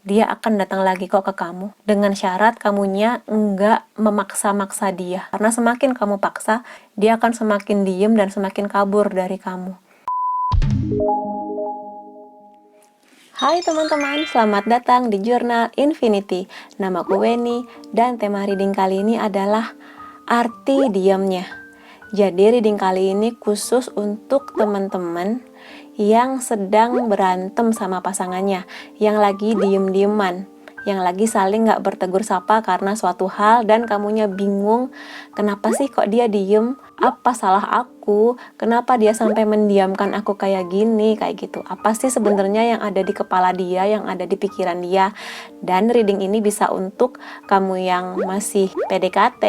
dia akan datang lagi kok ke kamu, dengan syarat kamunya enggak memaksa-maksa dia, karena semakin kamu paksa, dia akan semakin diem dan semakin kabur dari kamu. Hai teman-teman, selamat datang di Jurnal Infinity. Namaku Weni dan tema reading kali ini adalah arti diamnya. Jadi reading kali ini khusus untuk teman-teman yang sedang berantem sama pasangannya, yang lagi diem-dieman, yang lagi saling gak bertegur sapa karena suatu hal dan kamunya bingung, kenapa sih kok dia diem? Apa salah aku? Kenapa dia sampai mendiamkan aku kayak gini? Kayak gitu. Apa sih sebenarnya yang ada di kepala dia, yang ada di pikiran dia? Dan reading ini bisa untuk kamu yang masih PDKT,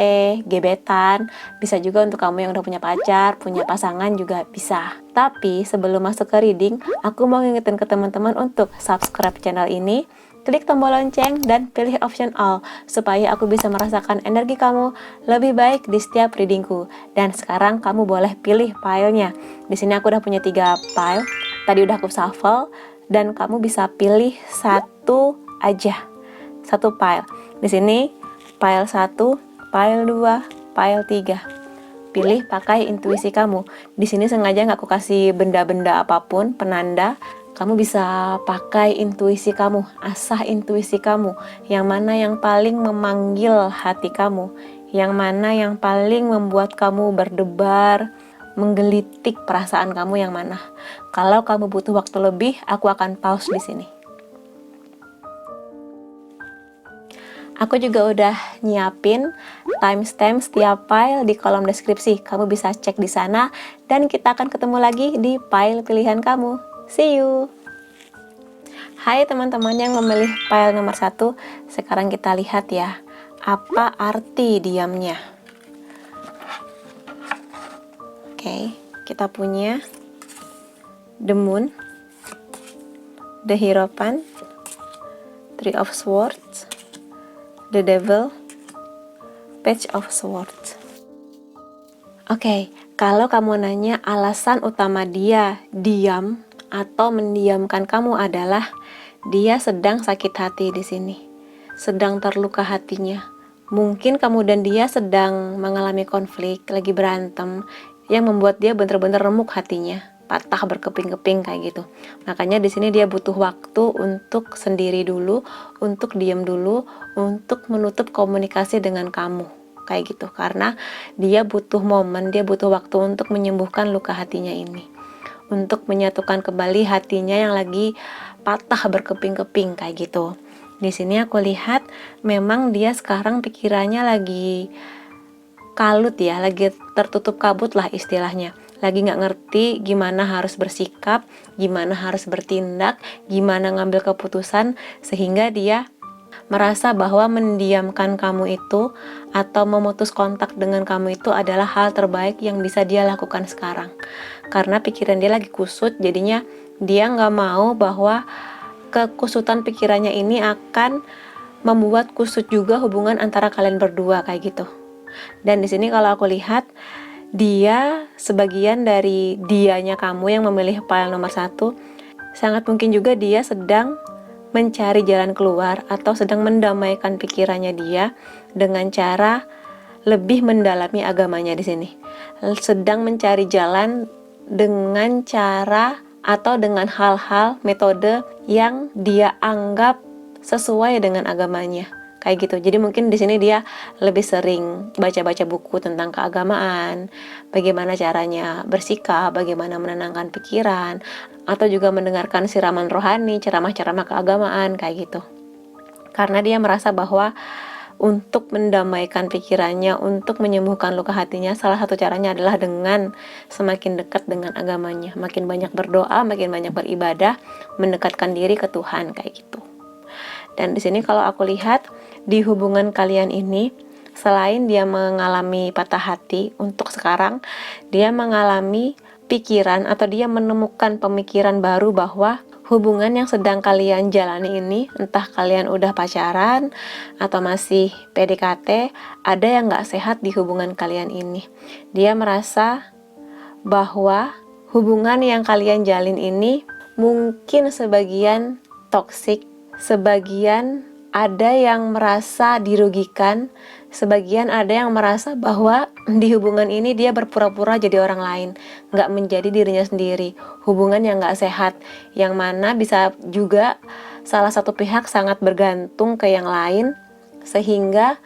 gebetan, bisa juga untuk kamu yang udah punya pacar, punya pasangan juga bisa. Tapi sebelum masuk ke reading, aku mau ngingetin ke teman-teman untuk subscribe channel ini, klik tombol lonceng dan pilih option all supaya aku bisa merasakan energi kamu lebih baik di setiap readingku. Dan sekarang kamu boleh pilih filenya. Di sini aku udah punya 3 file. Tadi udah aku shuffle dan kamu bisa pilih satu aja. Satu file. Di sini file 1, file 2, file 3. Pilih pakai intuisi kamu. Di sini sengaja nggak aku kasih benda-benda apapun, penanda. Kamu bisa pakai intuisi kamu, asah intuisi kamu. Yang mana yang paling memanggil hati kamu, yang mana yang paling membuat kamu berdebar, menggelitik perasaan kamu yang mana. Kalau kamu butuh waktu lebih, aku akan pause di sini. Aku juga udah nyiapin timestamp setiap file di kolom deskripsi. Kamu bisa cek di sana dan kita akan ketemu lagi di file pilihan kamu. See you. Hai teman-teman yang memilih file nomor 1. Sekarang kita lihat ya, apa arti diamnya. Oke, kita punya The Moon, The Hierophant, Three of Swords, The Devil, Page of Swords. Oke, kalau kamu nanya alasan utama dia diam atau mendiamkan kamu adalah dia sedang sakit hati di sini, sedang terluka hatinya. Mungkin kamu dan dia sedang mengalami konflik, lagi berantem, yang membuat dia bener-bener remuk hatinya, patah berkeping-keping kayak gitu. Makanya di sini dia butuh waktu untuk sendiri dulu, untuk diam dulu, untuk menutup komunikasi dengan kamu kayak gitu. Karena dia butuh momen, dia butuh waktu untuk menyembuhkan luka hatinya ini, untuk menyatukan kembali hatinya yang lagi patah berkeping-keping kayak gitu. Di sini aku lihat memang dia sekarang pikirannya lagi kalut ya, lagi tertutup kabut lah istilahnya. Lagi nggak ngerti gimana harus bersikap, gimana harus bertindak, gimana ngambil keputusan, sehingga dia merasa bahwa mendiamkan kamu itu atau memutus kontak dengan kamu itu adalah hal terbaik yang bisa dia lakukan sekarang. Karena pikiran dia lagi kusut, jadinya dia nggak mau bahwa kekusutan pikirannya ini akan membuat kusut juga hubungan antara kalian berdua kayak gitu. Dan di sini kalau aku lihat, dia sebagian dari dianya kamu yang memilih file nomor 1, sangat mungkin juga dia sedang mencari jalan keluar atau sedang mendamaikan pikirannya dia dengan cara lebih mendalami agamanya di sini. Sedang mencari jalan dengan cara atau dengan hal-hal metode yang dia anggap sesuai dengan agamanya. Kayak gitu. Jadi mungkin di sini dia lebih sering baca-baca buku tentang keagamaan, bagaimana caranya bersikap, bagaimana menenangkan pikiran, atau juga mendengarkan siraman rohani, ceramah-ceramah keagamaan kayak gitu. Karena dia merasa bahwa untuk mendamaikan pikirannya, untuk menyembuhkan luka hatinya, salah satu caranya adalah dengan semakin dekat dengan agamanya, makin banyak berdoa, makin banyak beribadah, mendekatkan diri ke Tuhan kayak gitu. Dan di sini kalau aku lihat di hubungan kalian ini, selain dia mengalami patah hati, untuk sekarang dia mengalami pikiran atau dia menemukan pemikiran baru bahwa hubungan yang sedang kalian jalani ini, entah kalian udah pacaran atau masih PDKT, ada yang gak sehat di hubungan kalian ini. Dia merasa bahwa hubungan yang kalian jalin ini mungkin sebagian toksik, sebagian ada yang merasa dirugikan, sebagian ada yang merasa bahwa di hubungan ini dia berpura-pura jadi orang lain, nggak menjadi dirinya sendiri, hubungan yang nggak sehat, yang mana bisa juga salah satu pihak sangat bergantung ke yang lain, sehingga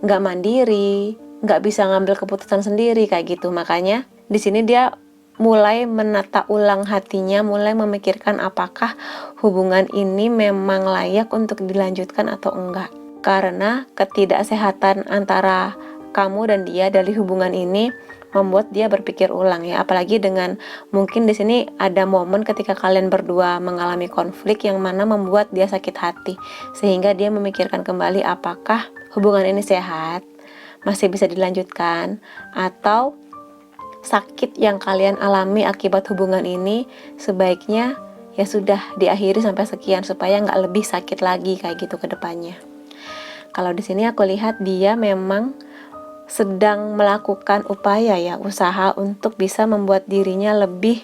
nggak mandiri, nggak bisa ngambil keputusan sendiri kayak gitu. Makanya di sini dia mulai menata ulang hatinya, mulai memikirkan apakah hubungan ini memang layak untuk dilanjutkan atau enggak. Karena ketidaksehatan antara kamu dan dia dari hubungan ini membuat dia berpikir ulang ya. Apalagi dengan mungkin di sini ada momen ketika kalian berdua mengalami konflik yang mana membuat dia sakit hati, sehingga dia memikirkan kembali apakah hubungan ini sehat, masih bisa dilanjutkan, atau sakit yang kalian alami akibat hubungan ini sebaiknya ya sudah diakhiri sampai sekian supaya nggak lebih sakit lagi kayak gitu ke depannya. Kalau di sini aku lihat dia memang sedang melakukan upaya ya, usaha untuk bisa membuat dirinya lebih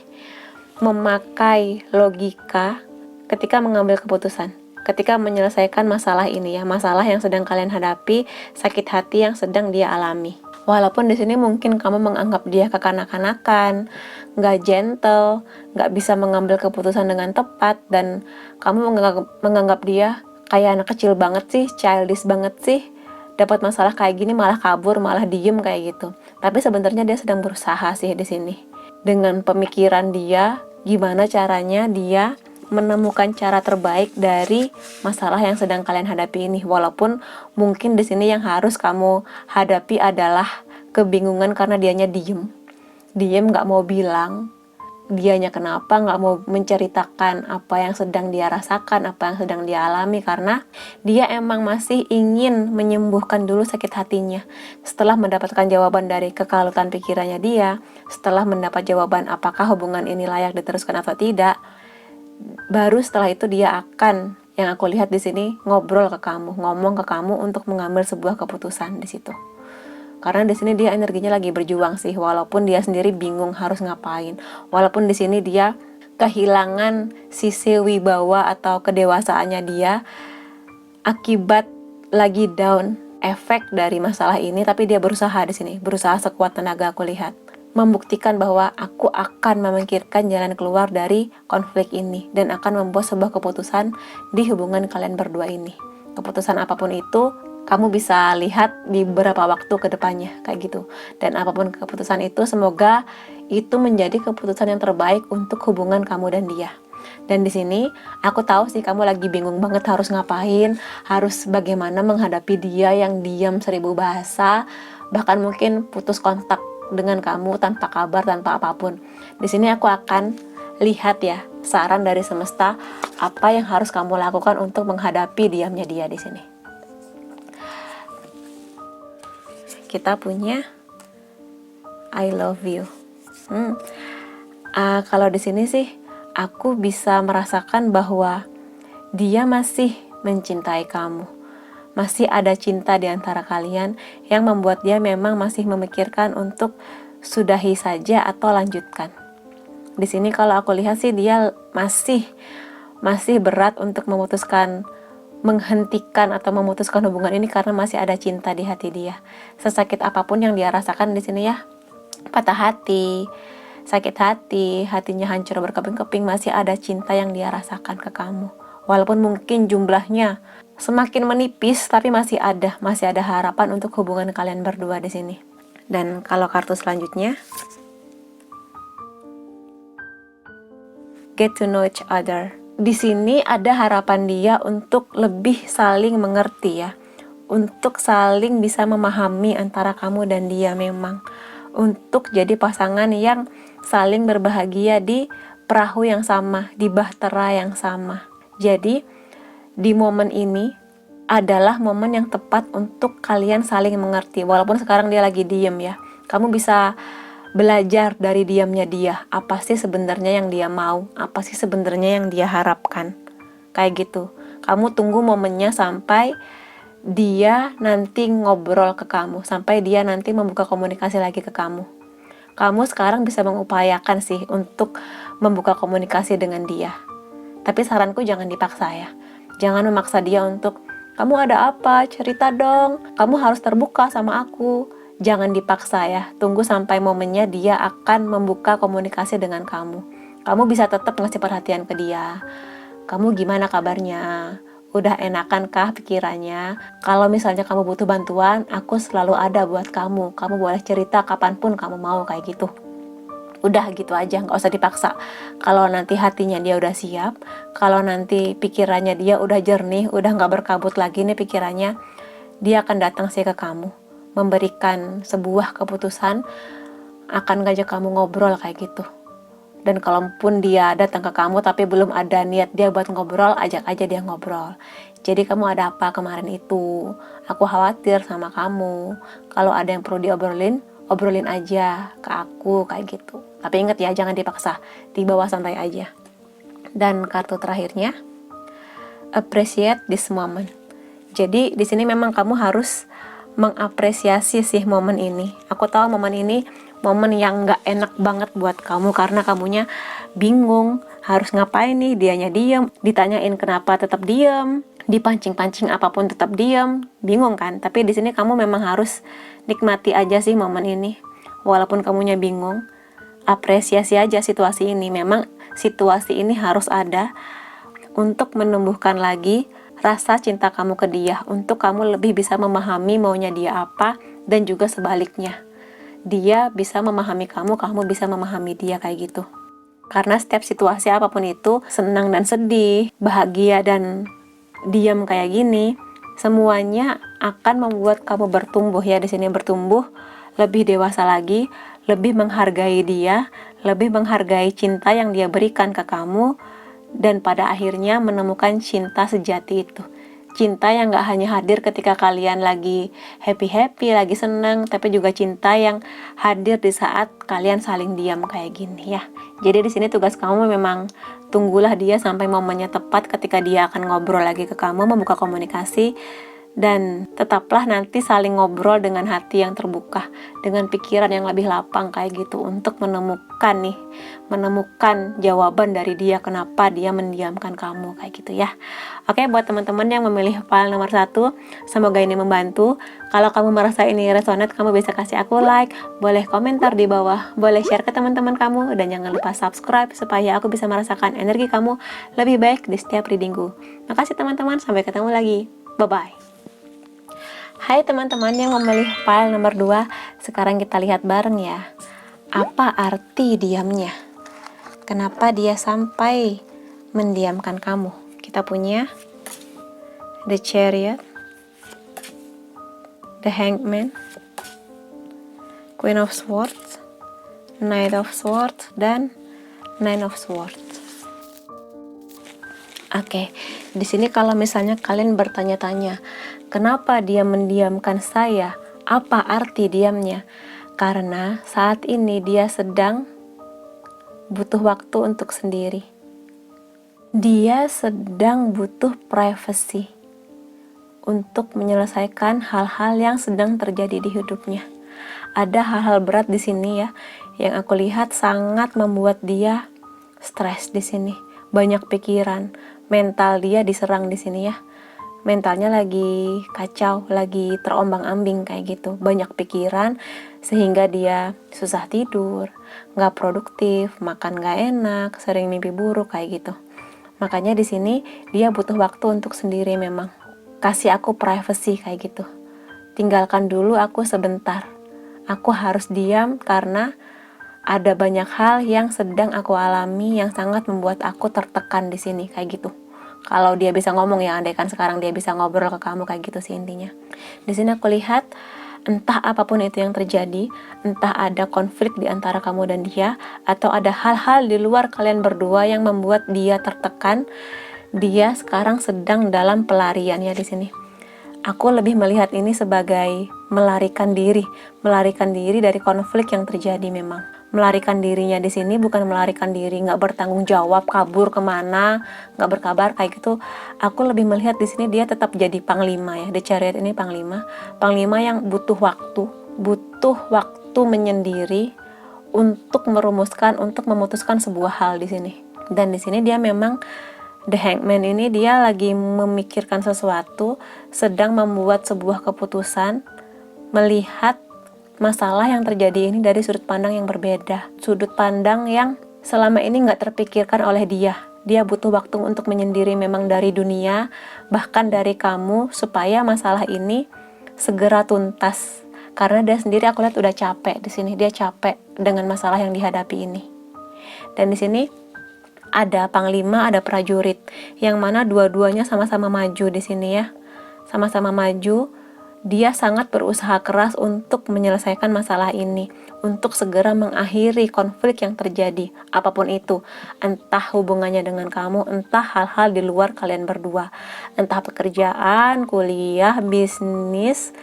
memakai logika ketika mengambil keputusan, ketika menyelesaikan masalah ini ya, masalah yang sedang kalian hadapi, sakit hati yang sedang dia alami. Walaupun di sini mungkin kamu menganggap dia kekanak-kanakan, nggak gentle, nggak bisa mengambil keputusan dengan tepat, dan kamu menganggap dia kayak anak kecil banget sih, childish banget sih, dapat masalah kayak gini malah kabur, malah diem kayak gitu. Tapi sebenarnya dia sedang berusaha sih di sini. Dengan pemikiran dia, gimana caranya dia menemukan cara terbaik dari masalah yang sedang kalian hadapi ini. Walaupun mungkin di sini yang harus kamu hadapi adalah kebingungan karena dianya diem nggak mau bilang dianya kenapa, nggak mau menceritakan apa yang sedang dia rasakan, apa yang sedang dia alami, karena dia emang masih ingin menyembuhkan dulu sakit hatinya. Setelah mendapatkan jawaban dari kekalutan pikirannya dia, setelah mendapat jawaban apakah hubungan ini layak diteruskan atau tidak, baru setelah itu dia akan, yang aku lihat di sini, ngobrol ke kamu, ngomong ke kamu untuk mengambil sebuah keputusan di situ. Karena di sini dia energinya lagi berjuang sih, walaupun dia sendiri bingung harus ngapain. Walaupun di sini dia kehilangan sisi wibawa atau kedewasaannya dia akibat lagi down efek dari masalah ini, tapi dia berusaha di sini, berusaha sekuat tenaga aku lihat, membuktikan bahwa aku akan memikirkan jalan keluar dari konflik ini dan akan membuat sebuah keputusan di hubungan kalian berdua ini. Keputusan apapun itu kamu bisa lihat di beberapa waktu ke depannya kayak gitu. Dan apapun keputusan itu, semoga itu menjadi keputusan yang terbaik untuk hubungan kamu dan dia. Dan di sini aku tahu sih kamu lagi bingung banget harus ngapain, harus bagaimana menghadapi dia yang diam 1000 bahasa, bahkan mungkin putus kontak dengan kamu tanpa kabar, tanpa apapun. Di sini aku akan lihat ya, saran dari semesta apa yang harus kamu lakukan untuk menghadapi diamnya dia di sini. Kita punya I love you. Kalau di sini sih aku bisa merasakan bahwa dia masih mencintai kamu. Masih ada cinta di antara kalian yang membuat dia memang masih memikirkan untuk sudahi saja atau lanjutkan. Di sini kalau aku lihat sih dia masih berat untuk menghentikan atau memutuskan hubungan ini karena masih ada cinta di hati dia. Sesakit apapun yang dia rasakan di sini ya, patah hati, sakit hati, hatinya hancur berkeping-keping, masih ada cinta yang dia rasakan ke kamu. Walaupun mungkin jumlahnya semakin menipis, tapi masih ada harapan untuk hubungan kalian berdua di sini. Dan kalau kartu selanjutnya, get to know each other. Di sini ada harapan dia untuk lebih saling mengerti ya, untuk saling bisa memahami antara kamu dan dia, memang untuk jadi pasangan yang saling berbahagia di perahu yang sama, di bahtera yang sama. Jadi di momen ini adalah momen yang tepat untuk kalian saling mengerti. Walaupun sekarang dia lagi diem ya, kamu bisa belajar dari diamnya dia, apa sih sebenarnya yang dia mau, apa sih sebenarnya yang dia harapkan, kayak gitu. Kamu tunggu momennya sampai dia nanti ngobrol ke kamu, sampai dia nanti membuka komunikasi lagi ke kamu. Kamu sekarang bisa mengupayakan sih untuk membuka komunikasi dengan dia, tapi saranku jangan dipaksa ya, Jangan memaksa dia untuk, kamu ada apa? Cerita dong. Kamu harus terbuka sama aku. Jangan dipaksa ya. Tunggu sampai momennya dia akan membuka komunikasi dengan kamu. Kamu bisa tetap ngasih perhatian ke dia. Kamu gimana kabarnya? Udah enakankah pikirannya? Kalau misalnya kamu butuh bantuan, aku selalu ada buat kamu. Kamu boleh cerita kapanpun kamu mau, kayak gitu. Udah gitu aja, nggak usah dipaksa. Kalau nanti hatinya dia udah siap, kalau nanti pikirannya dia udah jernih, udah nggak berkabut lagi nih pikirannya, dia akan datang sih ke kamu, memberikan sebuah keputusan, akan ngajak kamu ngobrol kayak gitu. Dan kalaupun dia datang ke kamu tapi belum ada niat dia buat ngobrol, ajak aja dia ngobrol. Jadi, kamu ada apa kemarin itu? Aku khawatir sama kamu. Kalau ada yang perlu diobrolin, obrolin aja ke aku, kayak gitu. Tapi ingat ya, jangan dipaksa, dibawa santai aja. Dan kartu terakhirnya, appreciate this moment. Jadi di sini memang kamu harus mengapresiasi sih momen ini. Aku tahu momen ini momen yang nggak enak banget buat kamu karena kamunya bingung harus ngapain nih, dianya diam, ditanyain kenapa tetap diam, dipancing-pancing apapun tetap diam, bingung kan? Tapi di sini kamu memang harus nikmati aja sih momen ini, walaupun kamunya bingung, apresiasi aja situasi ini. Memang situasi ini harus ada untuk menumbuhkan lagi rasa cinta kamu ke dia, untuk kamu lebih bisa memahami maunya dia apa, dan juga sebaliknya. Dia bisa memahami kamu, kamu bisa memahami dia, kayak gitu. Karena setiap situasi apapun itu, senang dan sedih, bahagia dan diam kayak gini, semuanya akan membuat kamu bertumbuh ya. Di sini bertumbuh, lebih dewasa lagi, lebih menghargai dia, lebih menghargai cinta yang dia berikan ke kamu, dan pada akhirnya menemukan cinta sejati itu. Cinta yang gak hanya hadir ketika kalian lagi happy-happy, lagi senang, tapi juga cinta yang hadir di saat kalian saling diam kayak gini ya. Jadi di sini tugas kamu memang tunggulah dia sampai momennya tepat ketika dia akan ngobrol lagi ke kamu, membuka komunikasi, dan tetaplah nanti saling ngobrol dengan hati yang terbuka, dengan pikiran yang lebih lapang kayak gitu, untuk menemukan jawaban dari dia kenapa dia mendiamkan kamu kayak gitu ya. Oke, buat teman-teman yang memilih file nomor 1, semoga ini membantu. Kalau kamu merasa ini resonate, kamu bisa kasih aku like, boleh komentar di bawah, boleh share ke teman-teman kamu, dan jangan lupa subscribe supaya aku bisa merasakan energi kamu lebih baik di setiap readingku. Makasih teman-teman, sampai ketemu lagi. Bye-bye. Hai teman-teman yang memilih file nomor 2, sekarang kita lihat bareng ya. Apa arti diamnya? Kenapa dia sampai mendiamkan kamu? Kita punya The Chariot, The Hangman, Queen of Swords, Knight of Swords, dan Nine of Swords. Oke, di sini kalau misalnya kalian bertanya-tanya, kenapa dia mendiamkan saya? Apa arti diamnya? Karena saat ini dia sedang butuh waktu untuk sendiri. Dia sedang butuh privacy untuk menyelesaikan hal-hal yang sedang terjadi di hidupnya. Ada hal-hal berat di sini ya, yang aku lihat sangat membuat dia stres di sini. Banyak pikiran, mental dia diserang di sini ya. Mentalnya lagi kacau, lagi terombang-ambing kayak gitu. Banyak pikiran sehingga dia susah tidur, nggak produktif, makan nggak enak, sering mimpi buruk kayak gitu. Makanya di sini dia butuh waktu untuk sendiri memang. Kasih aku privacy kayak gitu. Tinggalkan dulu aku sebentar. Aku harus diam karena ada banyak hal yang sedang aku alami yang sangat membuat aku tertekan di sini kayak gitu. Kalau dia bisa ngomong ya, andaikan sekarang dia bisa ngobrol ke kamu kayak gitu sih intinya. Di sini aku lihat entah apapun itu yang terjadi, entah ada konflik di antara kamu dan dia, atau ada hal-hal di luar kalian berdua yang membuat dia tertekan, dia sekarang sedang dalam pelarian ya di sini. Aku lebih melihat ini sebagai melarikan diri dari konflik yang terjadi memang. Melarikan dirinya di sini bukan melarikan diri nggak bertanggung jawab, kabur kemana, nggak berkabar kayak gitu. Aku lebih melihat di sini dia tetap jadi panglima ya. The Chariot ini panglima yang butuh waktu menyendiri untuk merumuskan, untuk memutuskan sebuah hal di sini. Dan di sini dia memang The Hangman ini dia lagi memikirkan sesuatu, sedang membuat sebuah keputusan, melihat masalah yang terjadi ini dari sudut pandang yang berbeda, sudut pandang yang selama ini nggak terpikirkan oleh dia. Dia butuh waktu untuk menyendiri memang dari dunia, bahkan dari kamu, supaya masalah ini segera tuntas. Karena dia sendiri aku lihat udah capek di sini, dia capek dengan masalah yang dihadapi ini. Dan di sini ada panglima, ada prajurit, yang mana dua-duanya sama-sama maju di sini ya. Sama-sama maju. Dia sangat berusaha keras untuk menyelesaikan masalah ini, untuk segera mengakhiri konflik yang terjadi, apapun itu, entah hubungannya dengan kamu, entah hal-hal di luar kalian berdua, entah pekerjaan, kuliah, bisnis,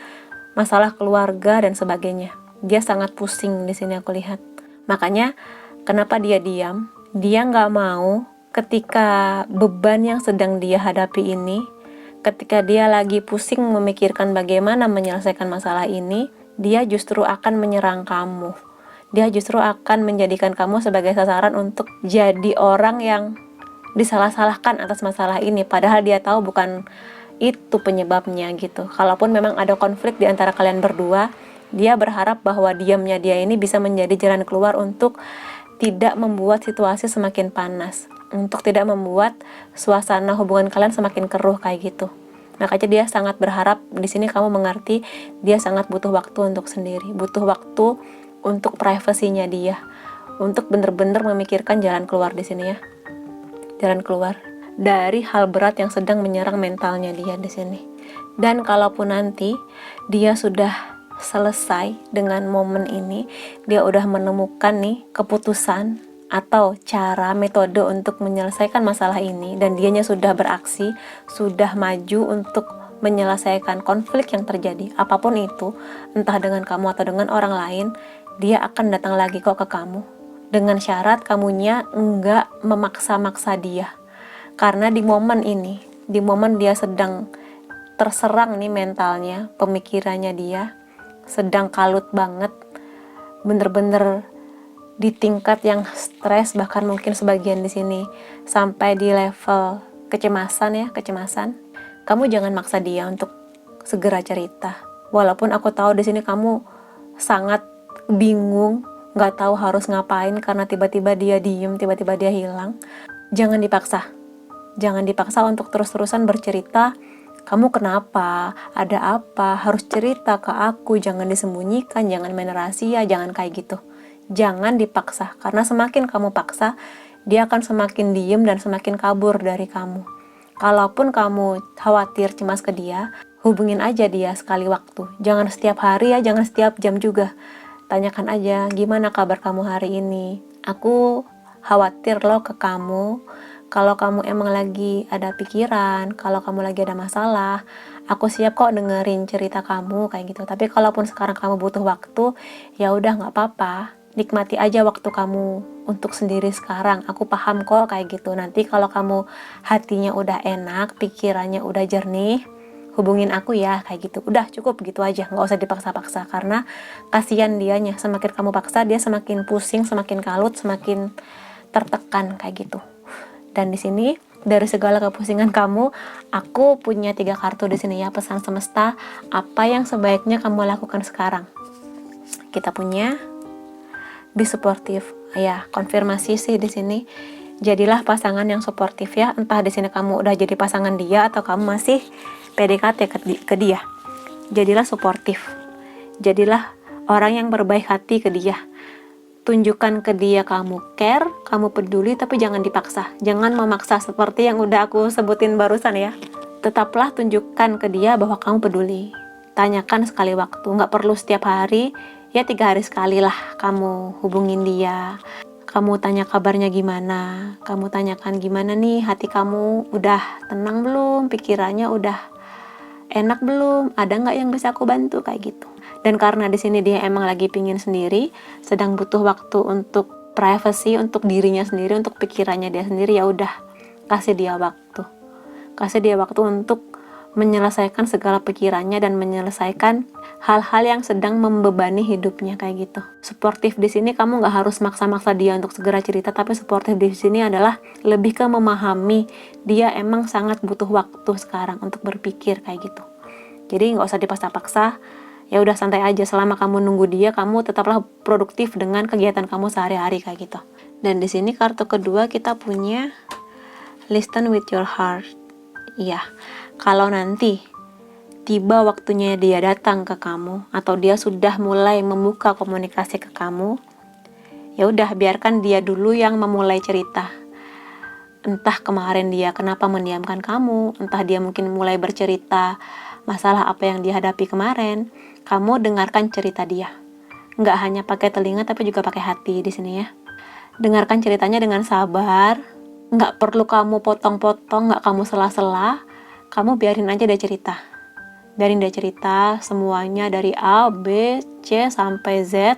masalah keluarga dan sebagainya. Dia sangat pusing di sini aku lihat. Makanya kenapa dia diam? Dia nggak mau ketika beban yang sedang dia hadapi ini, ketika dia lagi pusing memikirkan bagaimana menyelesaikan masalah ini, dia justru akan menyerang kamu. Dia justru akan menjadikan kamu sebagai sasaran untuk jadi orang yang disalah-salahkan atas masalah ini, padahal dia tahu bukan itu penyebabnya gitu. Kalaupun memang ada konflik di antara kalian berdua, dia berharap bahwa diamnya dia ini bisa menjadi jalan keluar untuk tidak membuat situasi semakin panas, untuk tidak membuat suasana hubungan kalian semakin keruh kayak gitu. Makanya dia sangat berharap di sini kamu mengerti, dia sangat butuh waktu untuk sendiri, butuh waktu untuk privasinya dia, untuk benar-benar memikirkan jalan keluar di sini ya. Jalan keluar dari hal berat yang sedang menyerang mentalnya dia di sini. Dan kalaupun nanti dia sudah selesai dengan momen ini, dia udah menemukan nih keputusan atau cara metode untuk menyelesaikan masalah ini, dan dianya sudah beraksi, sudah maju untuk menyelesaikan konflik yang terjadi, apapun itu, entah dengan kamu atau dengan orang lain, dia akan datang lagi kok ke kamu, dengan syarat kamunya enggak memaksa-maksa dia. Karena di momen ini, di momen dia sedang terserang nih mentalnya, pemikirannya dia sedang kalut banget, bener-bener di tingkat yang stres, bahkan mungkin sebagian di sini sampai di level kecemasan ya, kecemasan. Kamu jangan maksa dia untuk segera cerita. Walaupun aku tahu di sini kamu sangat bingung, nggak tahu harus ngapain karena tiba-tiba dia diem, tiba-tiba dia hilang. Jangan dipaksa. Jangan dipaksa untuk terus-terusan bercerita. Kamu kenapa? Ada apa? Harus cerita ke aku, jangan disembunyikan, jangan main rahasia, jangan kayak gitu. Jangan dipaksa, karena semakin kamu paksa, dia akan semakin diem dan semakin kabur dari kamu. Kalaupun kamu khawatir, cemas ke dia, hubungin aja dia sekali waktu. Jangan setiap hari ya, jangan setiap jam juga. Tanyakan aja, gimana kabar kamu hari ini? Aku khawatir loh ke kamu. Kalau kamu emang lagi ada pikiran, kalau kamu lagi ada masalah, aku siap kok dengerin cerita kamu kayak gitu. Tapi kalaupun sekarang kamu butuh waktu, ya udah nggak apa-apa. Nikmati aja waktu kamu untuk sendiri sekarang. Aku paham kok kayak gitu. Nanti kalau kamu hatinya udah enak, pikirannya udah jernih, hubungin aku ya kayak gitu. Udah cukup gitu aja, nggak usah dipaksa-paksa, karena kasihan dianya. Semakin kamu paksa, dia semakin pusing, semakin kalut, semakin tertekan kayak gitu. Dan di sini dari segala kepusingan kamu, aku punya 3 kartu di sini ya, pesan semesta, apa yang sebaiknya kamu lakukan sekarang. Kita punya be supportive. Ya, konfirmasi sih di sini. Jadilah pasangan yang suportif ya. Entah di sini kamu udah jadi pasangan dia atau kamu masih PDKT ke dia. Jadilah suportif. Jadilah orang yang berbaik hati ke dia. Tunjukkan ke dia kamu care, kamu peduli, tapi jangan dipaksa. Jangan memaksa seperti yang udah aku sebutin barusan ya. Tetaplah tunjukkan ke dia bahwa kamu peduli. Tanyakan sekali waktu, nggak perlu setiap hari, ya 3 hari sekali lah kamu hubungin dia. Kamu tanya kabarnya gimana, kamu tanyakan gimana nih hati kamu, udah tenang belum, pikirannya udah enak belum, ada nggak yang bisa aku bantu kayak gitu. Dan karena di sini dia emang lagi pingin sendiri, sedang butuh waktu untuk privacy, untuk dirinya sendiri, untuk pikirannya dia sendiri, ya udah kasih dia waktu untuk menyelesaikan segala pikirannya dan menyelesaikan hal-hal yang sedang membebani hidupnya kayak gitu. Suportif di sini kamu nggak harus maksa-maksa dia untuk segera cerita, tapi suportif di sini adalah lebih ke memahami dia emang sangat butuh waktu sekarang untuk berpikir kayak gitu. Jadi nggak usah dipaksa-paksa, ya udah santai aja. Selama kamu nunggu dia, kamu tetaplah produktif dengan kegiatan kamu sehari-hari kayak gitu. Dan di sini kartu kedua kita punya listen with your heart. Iya, kalau nanti tiba waktunya dia datang ke kamu atau dia sudah mulai membuka komunikasi ke kamu, ya udah biarkan dia dulu yang memulai cerita. Entah kemarin dia kenapa mendiamkan kamu, entah dia mungkin mulai bercerita masalah apa yang dihadapi kemarin. Kamu dengarkan cerita dia. Nggak hanya pakai telinga tapi juga pakai hati di sini ya. Dengarkan ceritanya dengan sabar. Nggak perlu kamu potong-potong, nggak kamu sela-sela. Kamu biarin aja dia cerita. Biarin dia cerita semuanya dari A, B, C, sampai Z.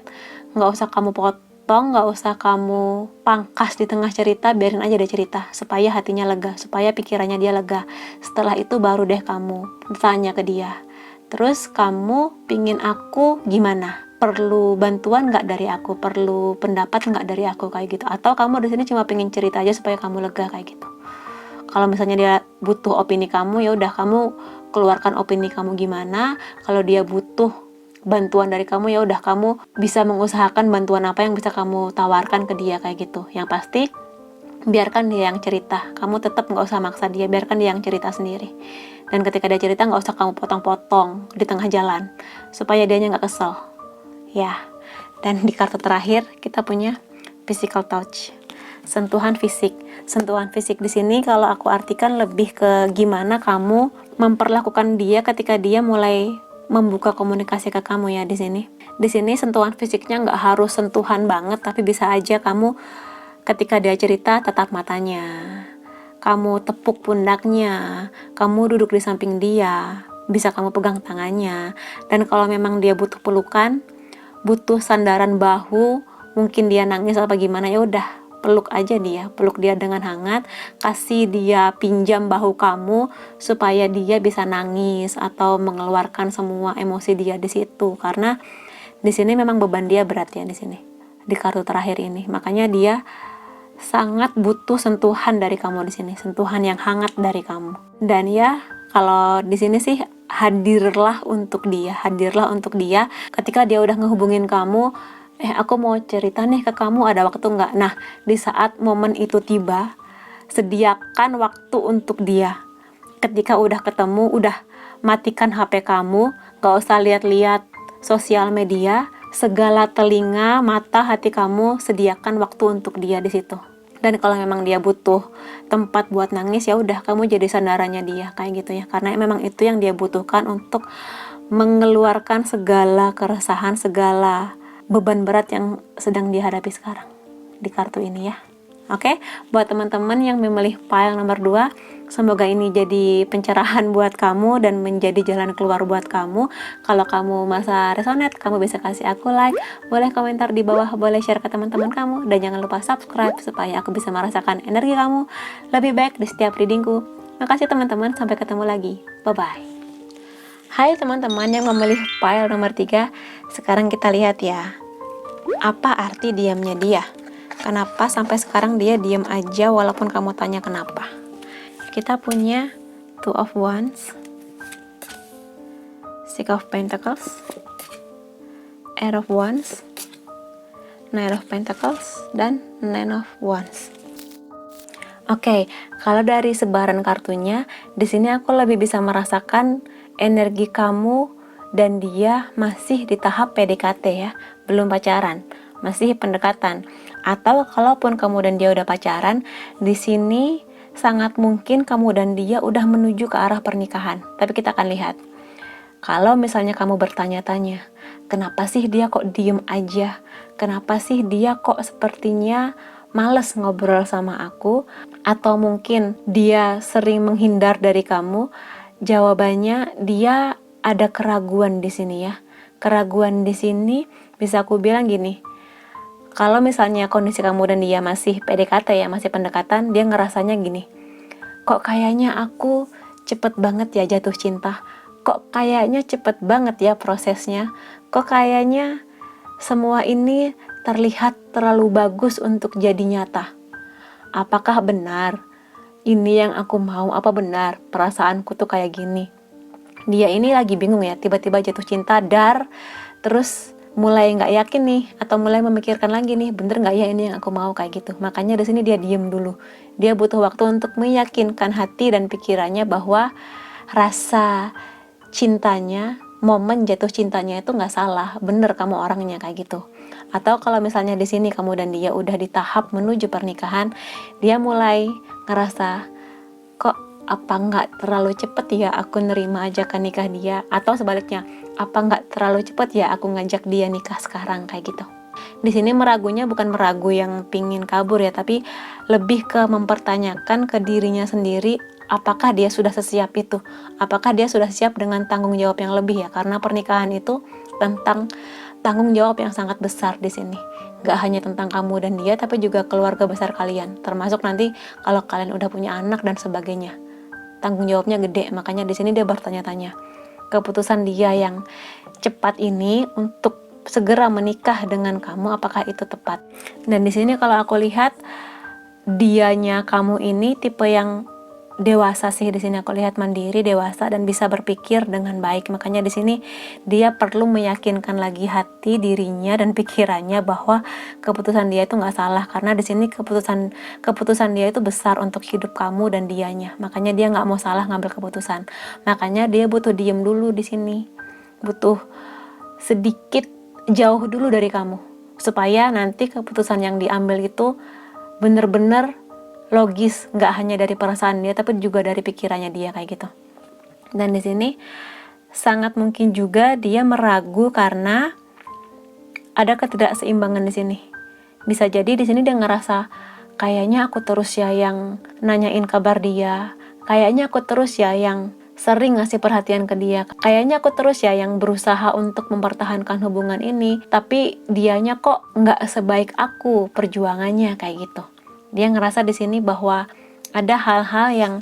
Nggak usah kamu potong, nggak usah kamu pangkas di tengah cerita. Biarin aja dia cerita, supaya hatinya lega, supaya pikirannya dia lega. Setelah itu baru deh kamu tanya ke dia. Terus kamu pingin aku gimana? Perlu bantuan nggak dari aku? Perlu pendapat nggak dari aku kayak gitu? Atau kamu di sini cuma pengen cerita aja supaya kamu lega kayak gitu? Kalau misalnya dia butuh opini kamu, ya udah kamu keluarkan opini kamu gimana. Kalau dia butuh bantuan dari kamu, ya udah kamu bisa mengusahakan bantuan apa yang bisa kamu tawarkan ke dia kayak gitu. Yang pasti biarkan dia yang cerita. Kamu tetap nggak usah maksa dia, biarkan dia yang cerita sendiri. Dan ketika dia cerita nggak usah kamu potong-potong di tengah jalan, supaya dianya nggak kesel. Ya, dan di kartu terakhir kita punya physical touch, sentuhan fisik. Sentuhan fisik di sini kalau aku artikan lebih ke gimana kamu memperlakukan dia ketika dia mulai membuka komunikasi ke kamu ya di sini. Di sini sentuhan fisiknya nggak harus sentuhan banget, tapi bisa aja kamu ketika dia cerita tatap matanya, kamu tepuk pundaknya, kamu duduk di samping dia, bisa kamu pegang tangannya. Dan kalau memang dia butuh pelukan, butuh sandaran bahu, mungkin dia nangis apa gimana, ya udah peluk aja dia, peluk dia dengan hangat, kasih dia pinjam bahu kamu supaya dia bisa nangis atau mengeluarkan semua emosi dia di situ. Karena di sini memang beban dia berat ya di sini, di kartu terakhir ini. Makanya dia sangat butuh sentuhan dari kamu di sini, sentuhan yang hangat dari kamu. Dan ya, kalau di sini sih hadirlah untuk dia ketika dia udah ngehubungin kamu, aku mau cerita nih ke kamu, ada waktu nggak? Nah, di saat momen itu tiba, sediakan waktu untuk dia. Ketika udah ketemu, udah matikan HP kamu, gak usah lihat-lihat sosial media, segala telinga, mata, hati kamu sediakan waktu untuk dia di situ. Dan kalau memang dia butuh tempat buat nangis, ya udah kamu jadi sandarannya dia kayak gitu ya. Karena memang itu yang dia butuhkan untuk mengeluarkan segala keresahan, segala beban berat yang sedang dihadapi sekarang di kartu ini ya. Oke, buat teman-teman yang memilih pile nomor 2, semoga ini jadi pencerahan buat kamu dan menjadi jalan keluar buat kamu. Kalau kamu merasa resonate, kamu bisa kasih aku like, boleh komentar di bawah, boleh share ke teman-teman kamu, dan jangan lupa subscribe supaya aku bisa merasakan energi kamu lebih baik di setiap readingku. Makasih teman-teman, sampai ketemu lagi. Bye-bye. Hai teman-teman yang memilih pile nomor 3, sekarang kita lihat ya, apa arti diamnya dia? Kenapa sampai sekarang dia diam aja walaupun kamu tanya kenapa? Kita punya Two of Wands, Six of Pentacles, Eight of Wands, Nine of Pentacles, dan Nine of Wands. Oke, kalau dari sebaran kartunya, di sini aku lebih bisa merasakan energi kamu dan dia masih di tahap PDKT ya, belum pacaran, masih pendekatan. Atau kalaupun kamu dan dia udah pacaran, di sini sangat mungkin kamu dan dia udah menuju ke arah pernikahan. Tapi kita akan lihat. Kalau misalnya kamu bertanya-tanya, kenapa sih dia kok diem aja? Kenapa sih dia kok sepertinya males ngobrol sama aku? Atau mungkin dia sering menghindar dari kamu? Jawabannya dia ada keraguan di sini ya. Keraguan di sini bisa aku bilang gini. Kalau misalnya kondisi kamu dan dia masih PDKT ya, masih pendekatan, dia ngerasanya gini, kok kayaknya aku cepet banget ya jatuh cinta? Kok kayaknya cepet banget ya prosesnya? Kok kayaknya semua ini terlihat terlalu bagus untuk jadi nyata? Apakah benar ini yang aku mau? Apa benar perasaanku tuh kayak gini? Dia ini lagi bingung ya, tiba-tiba jatuh cinta, terus mulai nggak yakin nih, atau mulai memikirkan lagi nih, bener nggak ya ini yang aku mau, kayak gitu. Makanya di sini dia diem dulu. Dia butuh waktu untuk meyakinkan hati dan pikirannya bahwa rasa cintanya, momen jatuh cintanya itu nggak salah, bener kamu orangnya, kayak gitu. Atau kalau misalnya di sini kamu dan dia udah di tahap menuju pernikahan, dia mulai ngerasa, kok apa nggak terlalu cepet ya aku nerima ajakan nikah dia, atau sebaliknya, apa nggak terlalu cepet ya aku ngajak dia nikah sekarang, kayak gitu. Di sini meragunya bukan meragu yang pingin kabur ya, tapi lebih ke mempertanyakan ke dirinya sendiri, apakah dia sudah sesiap itu, apakah dia sudah siap dengan tanggung jawab yang lebih ya, karena pernikahan itu tentang tanggung jawab yang sangat besar di sini. Gak hanya tentang kamu dan dia, tapi juga keluarga besar kalian, termasuk nanti kalau kalian udah punya anak dan sebagainya. Tanggung jawabnya gede, makanya di sini dia bertanya-tanya. Keputusan dia yang cepat ini untuk segera menikah dengan kamu, apakah itu tepat? Dan di sini kalau aku lihat, dianya kamu ini tipe yang dewasa sih. Di sini aku lihat mandiri, dewasa, dan bisa berpikir dengan baik. Makanya di sini dia perlu meyakinkan lagi hati dirinya dan pikirannya bahwa keputusan dia itu nggak salah, karena di sini keputusan dia itu besar untuk hidup kamu dan dianya. Makanya dia nggak mau salah ngambil keputusan. Makanya dia butuh diem dulu di sini, butuh sedikit jauh dulu dari kamu, supaya nanti keputusan yang diambil itu bener-bener logis, nggak hanya dari perasaan dia tapi juga dari pikirannya dia, kayak gitu. Dan di sini sangat mungkin juga dia meragu karena ada ketidakseimbangan di sini. Bisa jadi di sini dia ngerasa, kayaknya aku terus ya yang nanyain kabar dia, kayaknya aku terus ya yang sering ngasih perhatian ke dia, kayaknya aku terus ya yang berusaha untuk mempertahankan hubungan ini, tapi dianya kok nggak sebaik aku perjuangannya, kayak gitu. Dia ngerasa di sini bahwa ada hal-hal yang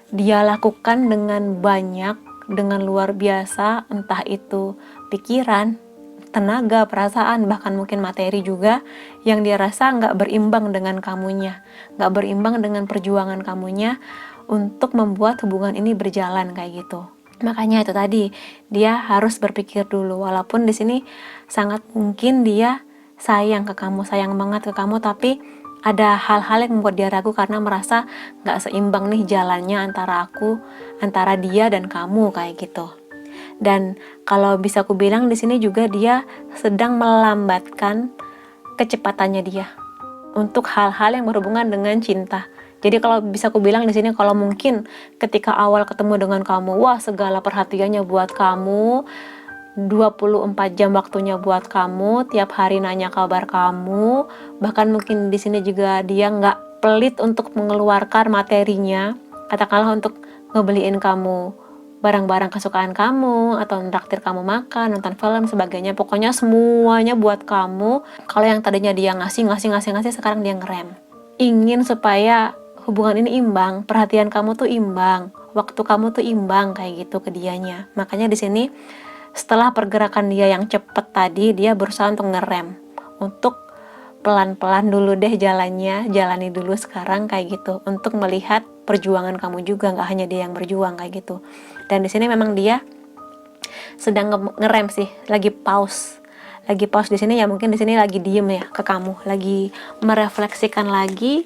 dia lakukan dengan banyak, dengan luar biasa, entah itu pikiran, tenaga, perasaan, bahkan mungkin materi juga, yang dia rasa nggak berimbang dengan kamunya, nggak berimbang dengan perjuangan kamunya untuk membuat hubungan ini berjalan, kayak gitu. Makanya itu tadi, dia harus berpikir dulu, walaupun di sini sangat mungkin dia sayang ke kamu, sayang banget ke kamu, tapi ada hal-hal yang membuat dia ragu karena merasa nggak seimbang nih jalannya antara dia dan kamu, kayak gitu. Dan kalau bisa aku bilang di sini juga dia sedang melambatkan kecepatannya dia untuk hal-hal yang berhubungan dengan cinta. Jadi kalau bisa aku bilang di sini, kalau mungkin ketika awal ketemu dengan kamu, wah segala perhatiannya buat kamu, 24 jam waktunya buat kamu, tiap hari nanya kabar kamu, bahkan mungkin di sini juga dia nggak pelit untuk mengeluarkan materinya, katakanlah untuk ngebeliin kamu barang-barang kesukaan kamu, atau traktir kamu makan, nonton film, sebagainya. Pokoknya semuanya buat kamu. Kalau yang tadinya dia ngasih, sekarang dia ngerem. Ingin supaya hubungan ini imbang, perhatian kamu tuh imbang, waktu kamu tuh imbang, kayak gitu ke dianya. Makanya di sini setelah pergerakan dia yang cepat tadi, dia berusaha untuk ngerem, untuk pelan-pelan dulu deh jalannya, jalani dulu sekarang, kayak gitu, untuk melihat perjuangan kamu juga, nggak hanya dia yang berjuang, kayak gitu. Dan di sini memang dia sedang ngerem sih, lagi pause di sini ya, mungkin di sini lagi diem ya ke kamu, lagi merefleksikan lagi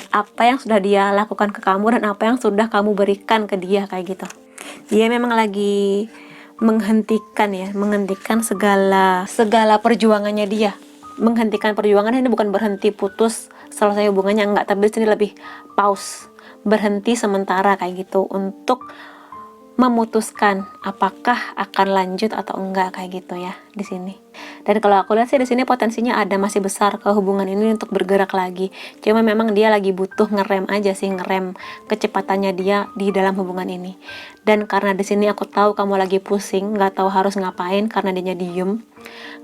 apa yang sudah dia lakukan ke kamu dan apa yang sudah kamu berikan ke dia, kayak gitu. Dia memang lagi menghentikan segala perjuangannya dia. Menghentikan perjuangan ini bukan berhenti, putus, selesai hubungannya, enggak, tapi di sini lebih pause, berhenti sementara, kayak gitu, untuk memutuskan apakah akan lanjut atau enggak, kayak gitu ya di sini. Dan kalau aku lihat sih di sini potensinya ada, masih besar ke hubungan ini untuk bergerak lagi. Cuma memang dia lagi butuh ngerem aja sih, ngerem kecepatannya dia di dalam hubungan ini. Dan karena di sini aku tahu kamu lagi pusing, nggak tahu harus ngapain karena dia diem,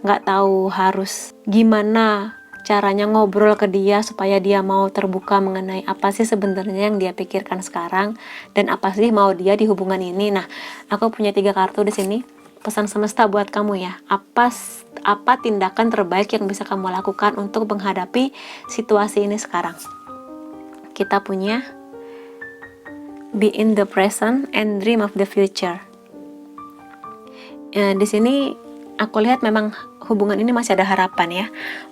nggak tahu harus gimana caranya ngobrol ke dia supaya dia mau terbuka mengenai apa sih sebenarnya yang dia pikirkan sekarang dan apa sih mau dia di hubungan ini. Nah, aku punya 3 kartu di sini. Pesan semesta buat kamu ya. Apa tindakan terbaik yang bisa kamu lakukan untuk menghadapi situasi ini sekarang? Kita punya be in the present and dream of the future. Di sini aku lihat memang hubungan ini masih ada harapan ya,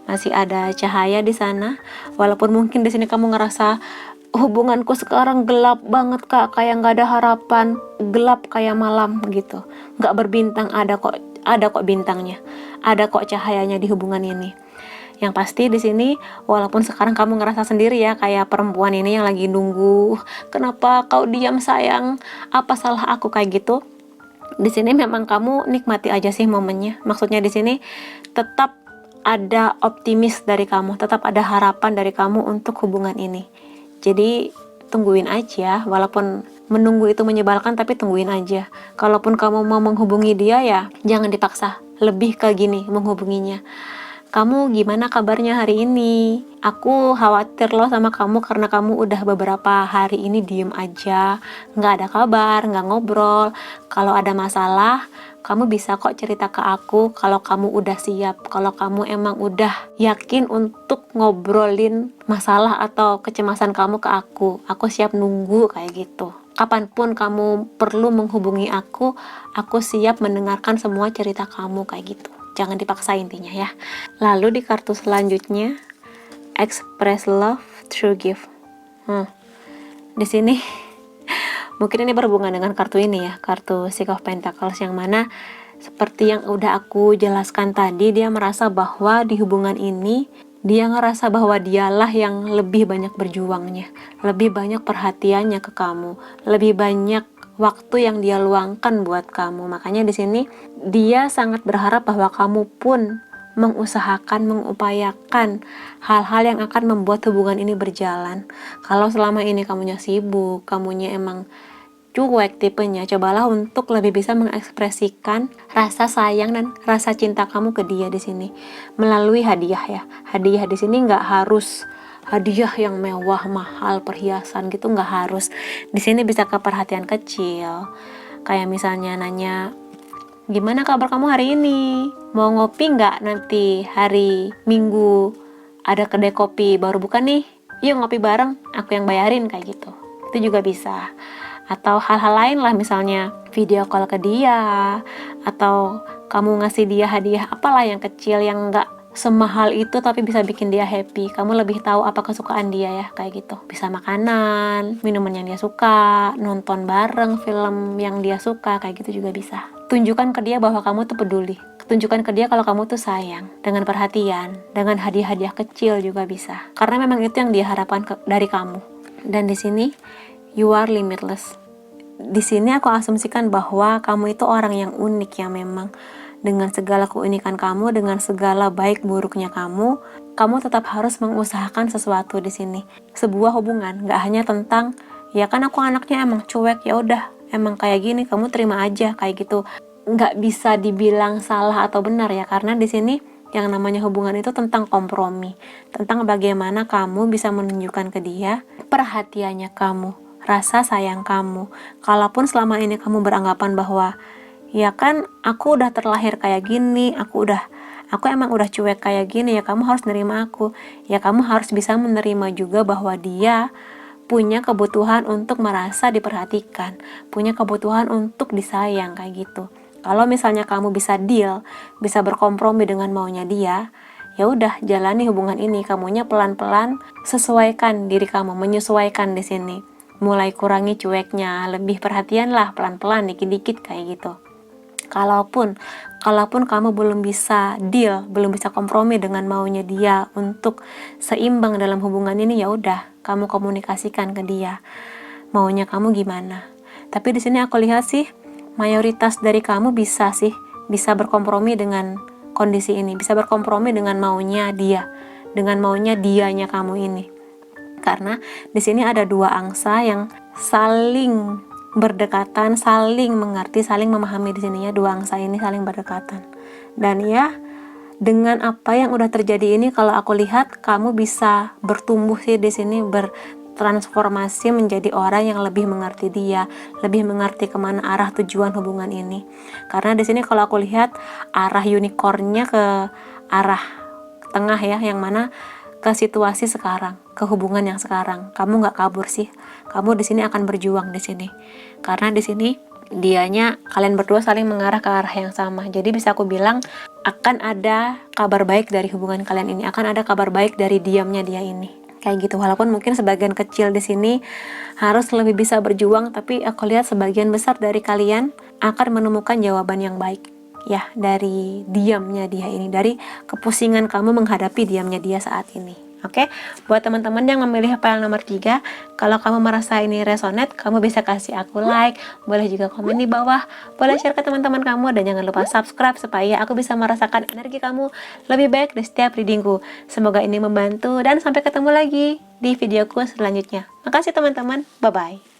masih ada cahaya di sana. Walaupun mungkin di sini kamu ngerasa hubunganku sekarang gelap banget kak, kayak nggak ada harapan, gelap kayak malam gitu, nggak berbintang. Ada kok bintangnya, ada kok cahayanya di hubungan ini. Yang pasti di sini, walaupun sekarang kamu ngerasa sendiri ya, kayak perempuan ini yang lagi nunggu, kenapa kau diam sayang, apa salah aku, kayak gitu. Di sini memang kamu nikmati aja sih momennya. Maksudnya di sini tetap ada optimis dari kamu, tetap ada harapan dari kamu untuk hubungan ini. Jadi tungguin aja, walaupun menunggu itu menyebalkan, tapi tungguin aja. Kalaupun kamu mau menghubungi dia ya jangan dipaksa. Lebih ke gini menghubunginya, kamu gimana kabarnya hari ini? Aku khawatir loh sama kamu karena kamu udah beberapa hari ini diem aja, nggak ada kabar, nggak ngobrol. Kalau ada masalah, kamu bisa kok cerita ke aku kalau kamu udah siap, kalau kamu emang udah yakin untuk ngobrolin masalah atau kecemasan kamu ke aku. Aku siap nunggu kayak gitu. Kapanpun kamu perlu menghubungi aku siap mendengarkan semua cerita kamu kayak gitu. Jangan dipaksa intinya ya. Lalu di kartu selanjutnya, express love through gift. Di sini mungkin ini berhubungan dengan kartu ini ya, kartu Six of Pentacles, yang mana seperti yang udah aku jelaskan tadi, dia merasa bahwa di hubungan ini dia ngerasa bahwa dialah yang lebih banyak berjuangnya, lebih banyak perhatiannya ke kamu, lebih banyak waktu yang dia luangkan buat kamu. Makanya di sini dia sangat berharap bahwa kamu pun mengusahakan, mengupayakan hal-hal yang akan membuat hubungan ini berjalan. Kalau selama ini kamunya sibuk, kamunya emang cuek tipenya, cobalah untuk lebih bisa mengekspresikan rasa sayang dan rasa cinta kamu ke dia di sini melalui hadiah ya. Hadiah di sini nggak harus hadiah yang mewah, mahal, perhiasan gitu, nggak harus. Di sini bisa ke perhatian kecil, kayak misalnya nanya, gimana kabar kamu hari ini? Mau ngopi nggak nanti hari Minggu? Ada kedai kopi baru buka nih, yuk ngopi bareng, aku yang bayarin, kayak gitu. Itu juga bisa. Atau hal-hal lain lah, misalnya video call ke dia, atau kamu ngasih dia hadiah apalah yang kecil yang nggak semahal itu tapi bisa bikin dia happy. Kamu lebih tahu apa kesukaan dia ya, kayak gitu. Bisa makanan, minuman yang dia suka, nonton bareng film yang dia suka, kayak gitu juga bisa. Tunjukkan ke dia bahwa kamu tuh peduli. Tunjukkan ke dia kalau kamu tuh sayang, dengan perhatian, dengan hadiah-hadiah kecil juga bisa. Karena memang itu yang dia harapkan dari kamu. Dan di sini you are limitless. Di sini aku asumsikan bahwa kamu itu orang yang unik ya, memang dengan segala keunikan kamu, dengan segala baik buruknya kamu tetap harus mengusahakan sesuatu di sini. Sebuah hubungan nggak hanya tentang ya kan aku anaknya emang cuek, ya udah emang kayak gini, kamu terima aja kayak gitu. Nggak bisa dibilang salah atau benar ya, karena di sini yang namanya hubungan itu tentang kompromi, tentang bagaimana kamu bisa menunjukkan ke dia perhatiannya kamu, rasa sayang kamu. Kalaupun selama ini kamu beranggapan bahwa ya kan aku udah terlahir kayak gini, aku emang udah cuek kayak gini, ya kamu harus nerima aku. Ya kamu harus bisa menerima juga bahwa dia punya kebutuhan untuk merasa diperhatikan, punya kebutuhan untuk disayang kayak gitu. Kalau misalnya kamu bisa deal, bisa berkompromi dengan maunya dia, ya udah jalani hubungan ini. Kamunya pelan-pelan sesuaikan diri kamu, menyesuaikan di sini. Mulai kurangi cueknya, lebih perhatian lah pelan-pelan, dikit-dikit kayak gitu. Kalaupun kamu belum bisa deal, belum bisa kompromi dengan maunya dia untuk seimbang dalam hubungan ini, ya udah, kamu komunikasikan ke dia maunya kamu gimana. Tapi di sini aku lihat sih mayoritas dari kamu bisa berkompromi dengan kondisi ini, bisa berkompromi dengan maunya dia, dengan maunya dianya kamu ini. Karena di sini ada dua angsa yang saling berdekatan, saling mengerti, saling memahami di sini ya. Dua angsa ini saling berdekatan. Dan ya, dengan apa yang udah terjadi ini, kalau aku lihat kamu bisa bertumbuh sih di sini, bertransformasi menjadi orang yang lebih mengerti dia, lebih mengerti kemana arah tujuan hubungan ini. Karena di sini kalau aku lihat arah unicornnya ke arah tengah ya, yang mana ke situasi sekarang, ke hubungan yang sekarang. Kamu nggak kabur sih, kamu di sini akan berjuang di sini. Karena di sini dianya kalian berdua saling mengarah ke arah yang sama. Jadi bisa aku bilang akan ada kabar baik dari hubungan kalian ini, akan ada kabar baik dari diamnya dia ini. Kayak gitu. Walaupun mungkin sebagian kecil di sini harus lebih bisa berjuang, tapi aku lihat sebagian besar dari kalian akan menemukan jawaban yang baik ya dari diamnya dia ini, dari kepusingan kamu menghadapi diamnya dia saat ini. Oke, buat teman-teman yang memilih file nomor 3, kalau kamu merasa ini resonate, kamu bisa kasih aku like, boleh juga komen di bawah, boleh share ke teman-teman kamu, dan jangan lupa subscribe supaya aku bisa merasakan energi kamu lebih baik di setiap readingku. Semoga ini membantu, dan sampai ketemu lagi di videoku selanjutnya. Makasih teman-teman, bye-bye.